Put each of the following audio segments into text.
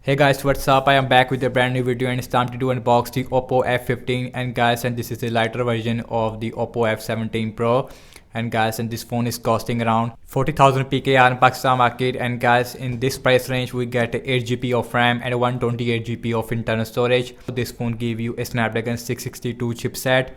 Hey guys, what's up? I am back with a brand new video and it's time to do unbox the Oppo F15 and guys, and this is the lighter version of the Oppo F17 Pro. And guys, and this phone is costing around 40,000 PKR in Pakistan market. And guys, in this price range we get 8GB of RAM and 128GB of internal storage. This phone give you a Snapdragon 662 chipset.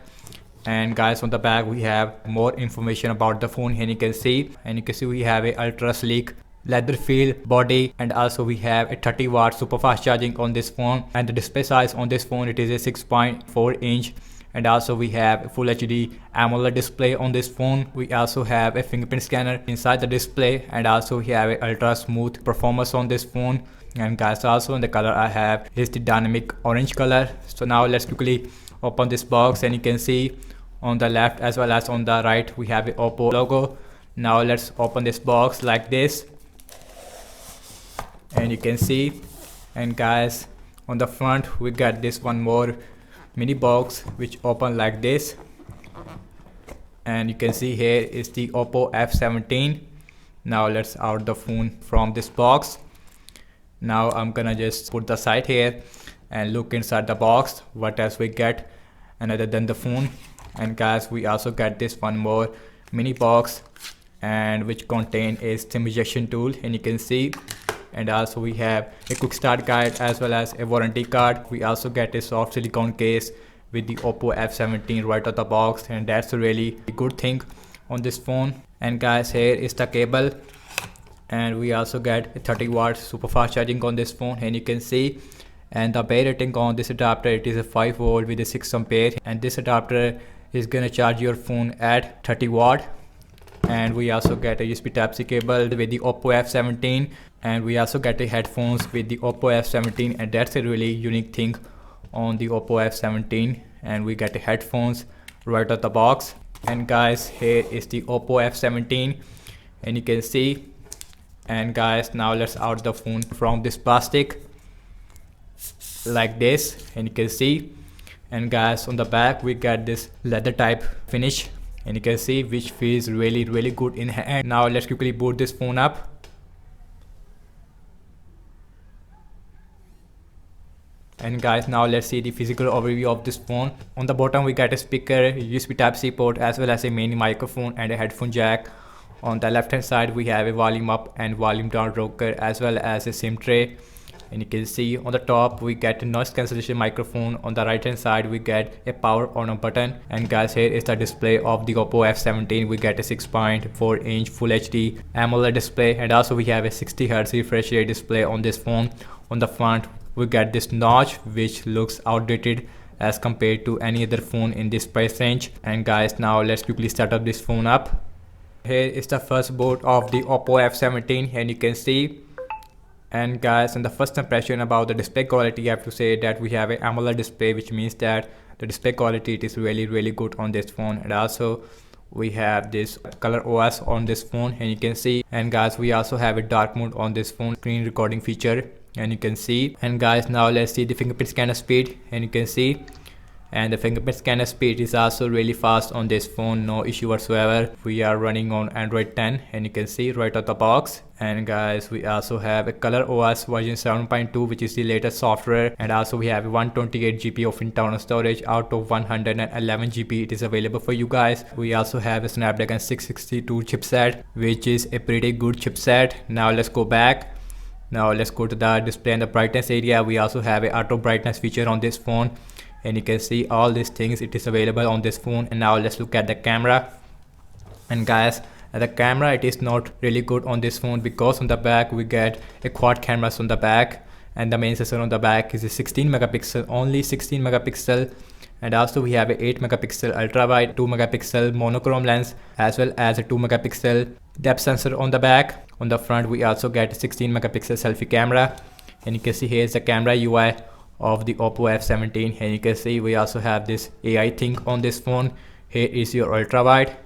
And guys, on the back we have more information about the phone. And you can see we have a ultra sleek leather feel body, and also we have a 30-watt super fast charging on this phone. And the display size on this phone, it is a 6.4 inch, and also we have a full HD AMOLED display on this phone. We also have a fingerprint scanner inside the display, and also we have a ultra smooth performance on this phone. And guys, also in the color I have is the dynamic orange color. So now let's quickly open this box, and you can see on the left as well as on the right we have a Oppo logo. Now let's open this box like this, and you can see, and guys, on the front we got this one more mini box which open like this, and you can see here is the Oppo F17. Now let's out the phone from this box. Now I'm gonna just put the side here and look inside the box what else we get and other than the phone. And guys, we also get this one more mini box, and which contain a SIM ejection tool, and you can see, and also we have a quick start guide as well as a warranty card. We also get a soft silicone case with the Oppo F17 right out of the box, and that's a really good thing on this phone. And guys, here is the cable, and we also get a 30-watt super fast charging on this phone, and you can see, and the bay rating on this adapter, it is a 5V with a 6 ampere, and this adapter is gonna charge your phone at 30 watt. And we also get a USB Type-C cable with the Oppo F17, and we also get a headphones with the Oppo F17, and that's a really unique thing on the Oppo F17. And we get a headphones right out the box. And guys, here is the Oppo F17, and you can see, and guys, now let's out the phone from this plastic like this, and you can see, and guys, on the back we got this leather type finish, and you can see which feels really good in hand. Now let's quickly boot this phone up. And guys, now let's see the physical overview of this phone. On the bottom we got a speaker, USB Type-C port as well as a mini microphone and a headphone jack. On the left hand side we have a volume up and volume down rocker as well as a SIM tray. And you can see on the top we get a noise cancellation microphone. On the right hand side we get a power on button. And guys, here is the display of the Oppo F17. We get a 6.4 inch full HD AMOLED display, and also we have a 60Hz refresh rate display on this phone. On the front we get this notch which looks outdated as compared to any other phone in this price range. And guys, now let's quickly start up this phone up. Here is the first boot of the Oppo F17, and you can see. And guys, in the first impression about the display quality, I have to say that we have an AMOLED display, which means that the display quality, it is really good on this phone. And also we have this color OS on this phone, and you can see. And guys, we also have a dark mode on this phone screen recording feature, and you can see. And guys, now let's see the fingerprint scanner speed, and you can see, and the fingerprint scanner speed is also really fast on this phone, no issue whatsoever. We are running on Android 10, and you can see right out the box. And guys, we also have a color OS version 7.2, which is the latest software, and also we have 128GB of internal storage out of 111GB. It is available for you guys. We also have a Snapdragon 662 chipset, which is a pretty good chipset. Now let's go back. Now let's go to the display and the brightness area. We also have a auto brightness feature on this phone, and you can see all these things, it is available on this phone. And now let's look at the camera. And guys, the camera, it is not really good on this phone because on the back we get a quad cameras on the back, and the main sensor on the back is a 16 megapixel, only 16 megapixel. And also we have a 8 megapixel ultra wide, 2 megapixel monochrome lens as well as a 2 megapixel depth sensor on the back. On the front we also get a 16 megapixel selfie camera, and you can see here is the camera UI of the Oppo F17. And you can see we also have this AI thing on this phone. Here is your ultra wide,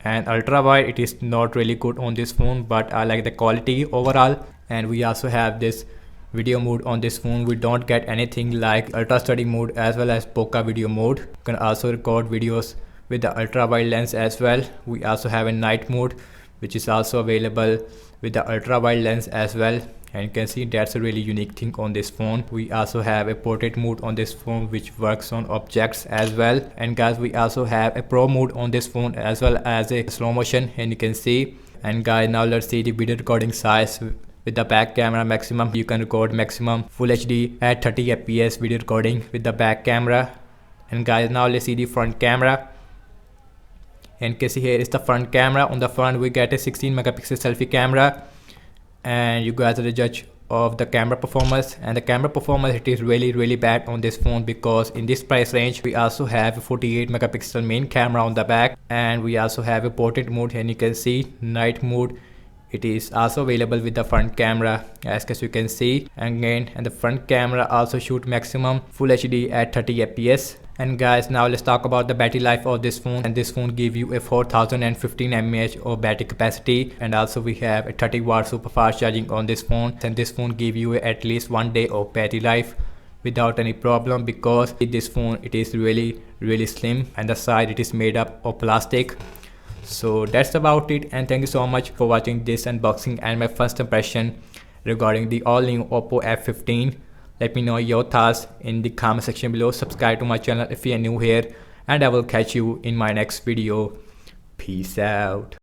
and ultra wide, it is not really good on this phone, but I like the quality overall. And we also have this video mode on this phone. We don't get anything like ultra study mode as well as bokeh video mode. You can also record videos with the ultra wide lens as well. We also have a night mode which is also available with the ultra wide lens as well. and you can see that's a really unique thing on this phone. We also have a portrait mode on this phone which works on objects as well. And guys, we also have a pro mode on this phone as well as a slow motion, and you can see. And guys, now let's see the video recording size. With the back camera maximum, you can record maximum full HD at 30 fps video recording with the back camera. And guys, now let's see the front camera. And you can see here is the front camera. On the front we get a 16 megapixel selfie camera, and you guys are the judge of the camera performance. And the camera performance, it is really bad on this phone, because in this price range we also have a 48 megapixel main camera on the back, and we also have a portrait mode, and you can see night mode. It is also available with the front camera, as you can see. And the front camera also shoot maximum full HD at 30 fps. And guys, now let's talk about the battery life of this phone. And this phone give you a 4015 mAh of battery capacity, and also we have a 30-watt super fast charging on this phone. And this phone give you at least 1 day of battery life without any problem, because this phone, it is really slim, and the side it is made up of plastic. So that's about it, and thank you so much for watching this unboxing and my first impression regarding the all new Oppo F15. Let me know your thoughts in the comment section below. Subscribe to my channel if you are new here, and I will catch you in my next video. Peace out.